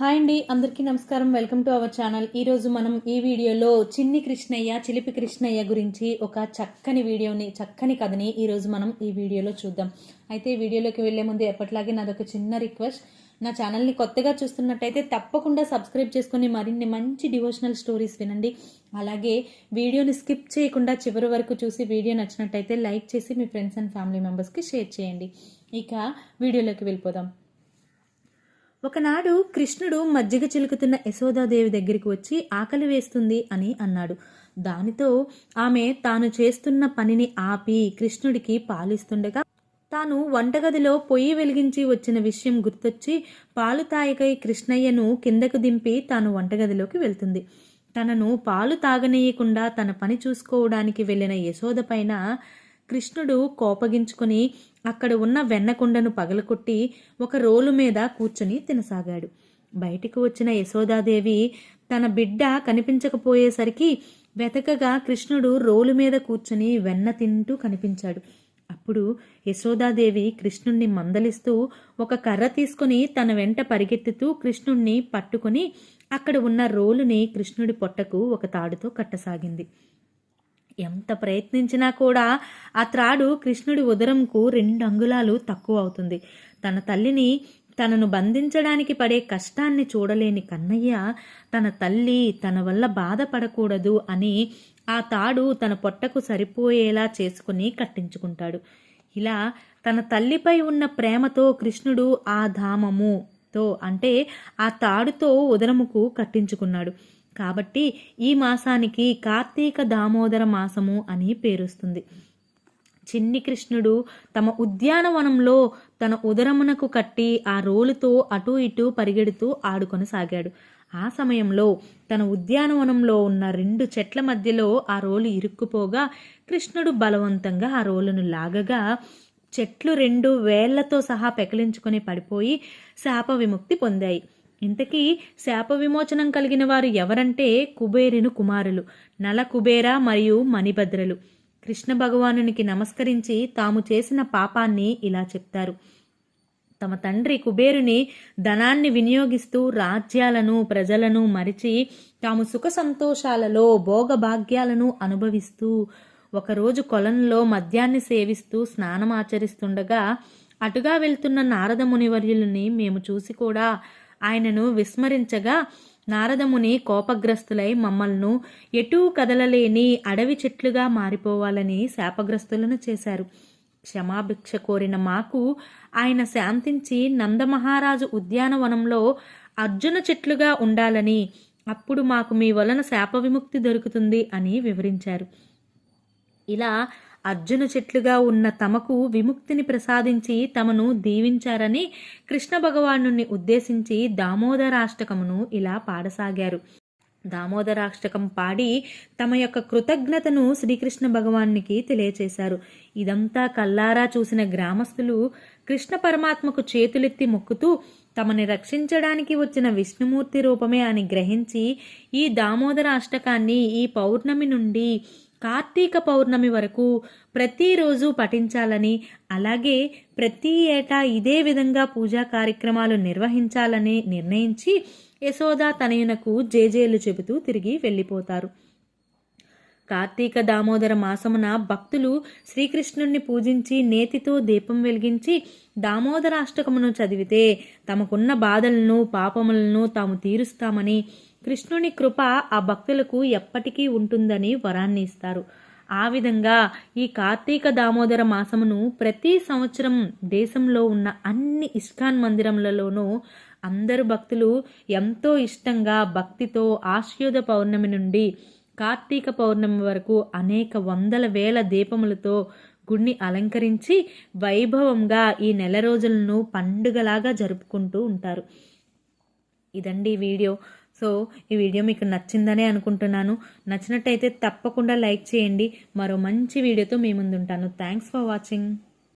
Hi అండి, అందరికీ నమస్కారం. Welcome to our channel. ఈరోజు మనం ఈ వీడియోలో చిన్ని కృష్ణయ్య, చిలిపి కృష్ణయ్య గురించి ఒక చక్కని కథని ఈరోజు మనం ఈ వీడియోలో చూద్దాం. అయితే వీడియోలోకి వెళ్లే ముందు ఎప్పటిలాగే నాదొక చిన్న రిక్వెస్ట్. నా ఛానల్ని కొత్తగా చూస్తున్నట్టయితే తప్పకుండా సబ్స్క్రైబ్ చేసుకుని మరిన్ని మంచి డివోషనల్ స్టోరీస్ వినండి. అలాగే వీడియోని స్కిప్ చేయకుండా చివరి వరకు చూసి వీడియో నచ్చినట్టయితే లైక్ చేసి మీ ఫ్రెండ్స్ అండ్ ఫ్యామిలీ మెంబర్స్కి షేర్ చేయండి. ఇక వీడియోలోకి వెళ్ళిపోదాం. ఒకనాడు కృష్ణుడు మజ్జిగ చిలుకుతున్న యశోదాదేవి దగ్గరికి వచ్చి ఆకలి వేస్తుంది అని అన్నాడు. దానితో ఆమె తాను చేస్తున్న పనిని ఆపి కృష్ణుడికి పాలిస్తుండగా తాను వంటగదిలో పొయ్యి వెలిగించి వచ్చిన విషయం గుర్తొచ్చి పాలు తాయకై కృష్ణయ్యను కిందకు దింపి తాను వంటగదిలోకి వెళ్తుంది. తనను పాలు తాగనీయకుండా తన పని చూసుకోవడానికి వెళ్ళిన యశోద పైన కృష్ణుడు కోపగించుకుని అక్కడ ఉన్న వెన్నకుండను పగలకొట్టి ఒక రోలు మీద కూర్చుని తినసాగాడు. బయటికి వచ్చిన యశోదాదేవి తన బిడ్డ కనిపించకపోయేసరికి వెతకగా కృష్ణుడు రోలు మీద కూర్చుని వెన్న తింటూ కనిపించాడు. అప్పుడు యశోదాదేవి కృష్ణుణ్ణి మందలిస్తూ ఒక కర్ర తీసుకుని తన వెంట పరిగెత్తుతూ కృష్ణుణ్ణి పట్టుకుని అక్కడ ఉన్న రోలుని కృష్ణుడి పొట్టకు ఒక తాడుతో కట్టసాగింది. ఎంత ప్రయత్నించినా కూడా ఆ త్రాడు కృష్ణుడి ఉదరంకు 2 అంగుళాలు తక్కువ అవుతుంది. తన తల్లిని తనను బంధించడానికి పడే కష్టాన్ని చూడలేని కన్నయ్య తన తల్లి తన వల్ల బాధపడకూడదు అని ఆ తాడు తన పొట్టకు సరిపోయేలా చేసుకుని కట్టించుకుంటాడు. ఇలా తన తల్లిపై ఉన్న ప్రేమతో కృష్ణుడు ఆ ధామముతో అంటే ఆ తాడుతో ఉదరముకు కట్టించుకున్నాడు. కాబట్టి ఈ మాసానికి కార్తీక దామోదర మాసము అని పేరుస్తుంది. చిన్ని కృష్ణుడు తమ ఉద్యానవనంలో తన ఉదరమునకు కట్టి ఆ రోలుతో అటూ ఇటూ పరిగెడుతూ ఆడుకొనసాగాడు. ఆ సమయంలో తన ఉద్యానవనంలో ఉన్న 2 చెట్ల మధ్యలో ఆ రోలు ఇరుక్కుపోగా కృష్ణుడు బలవంతంగా ఆ రోలును లాగగా చెట్లు 2 వేళ్లతో సహా పెకిలించుకొని పడిపోయి శాప విముక్తి పొందాయి. ఇంతకీ శాప విమోచనం కలిగిన వారు ఎవరంటే కుబేరుని కుమారులు నల కుబేర మరియు మణిభద్రలు. కృష్ణ భగవానునికి నమస్కరించి తాము చేసిన పాపాన్ని ఇలా చెప్తారు. తమ తండ్రి కుబేరుని ధనాన్ని వినియోగిస్తూ రాజ్యాలను ప్రజలను మరిచి తాము సుఖ సంతోషాలలో భోగభాగ్యాలను అనుభవిస్తూ ఒకరోజు కొలంలో మద్యాన్ని సేవిస్తూ స్నానం ఆచరిస్తుండగా అటుగా వెళ్తున్న నారద మునివర్యులని మేము చూసి కూడా ఆయనను విస్మరించగా నారదముని కోపగ్రస్తులై మమ్మల్ని ఎటూ కదలలేని అడవి చెట్లుగా మారిపోవాలని శాపగ్రస్తులను చేశారు. క్షమాభిక్ష కోరిన మాకు ఆయన శాంతించి నందమహారాజు ఉద్యానవనంలో అర్జున చెట్లుగా ఉండాలని, అప్పుడు మాకు మీ వలన శాప విముక్తి దొరుకుతుంది అని వివరించారు. ఇలా అర్జున చెట్లుగా ఉన్న తమకు విముక్తిని ప్రసాదించి తమను దీవించారని కృష్ణ భగవాను ఉద్దేశించి దామోదరాష్టకమును ఇలా పాడసాగారు. దామోదరాష్టకం పాడి తమ యొక్క కృతజ్ఞతను శ్రీకృష్ణ భగవానికి తెలియచేశారు. ఇదంతా కల్లారా చూసిన గ్రామస్తులు కృష్ణ పరమాత్మకు చేతులెత్తి మొక్కుతూ తమని రక్షించడానికి వచ్చిన విష్ణుమూర్తి రూపమే అని గ్రహించి ఈ దామోదర అష్టకాన్ని ఈ పౌర్ణమి నుండి కార్తీక పౌర్ణమి వరకు ప్రతిరోజు పఠించాలని, అలాగే ప్రతి ఏటా ఇదే విధంగా పూజా కార్యక్రమాలు నిర్వహించాలని నిర్ణయించి యశోదా తనయునకు జేజేలు చెబుతూ తిరిగి వెళ్ళిపోతారు. కార్తీక దామోదర మాసమున భక్తులు శ్రీకృష్ణుణ్ణి పూజించి నేతితో దీపం వెలిగించి దామోదరాష్టకమును చదివితే తమకున్న బాధలను పాపములను తాము తీరుస్తామని, కృష్ణుని కృప ఆ భక్తులకు ఎప్పటికీ ఉంటుందని వరాన్ని ఇస్తారు. ఆ విధంగా ఈ కార్తీక దామోదర మాసమును ప్రతి సంవత్సరం దేశంలో ఉన్న అన్ని ఇస్కాన్ మందిరములలోనూ అందరు భక్తులు ఎంతో ఇష్టంగా భక్తితో ఆశ్వయుధ పౌర్ణమి నుండి కార్తీక పౌర్ణమి వరకు అనేక వందల వేల దీపములతో గుడిని అలంకరించి వైభవంగా ఈ నెల రోజులను పండుగలాగా జరుపుకుంటూ ఉంటారు. ఇదండి వీడియో. సో ఈ వీడియో మీకు నచ్చిందనే అనుకుంటున్నాను. నచ్చినట్టయితే తప్పకుండా లైక్ చేయండి. మరో మంచి వీడియోతో మీ ముందుంటాను. Thanks for watching.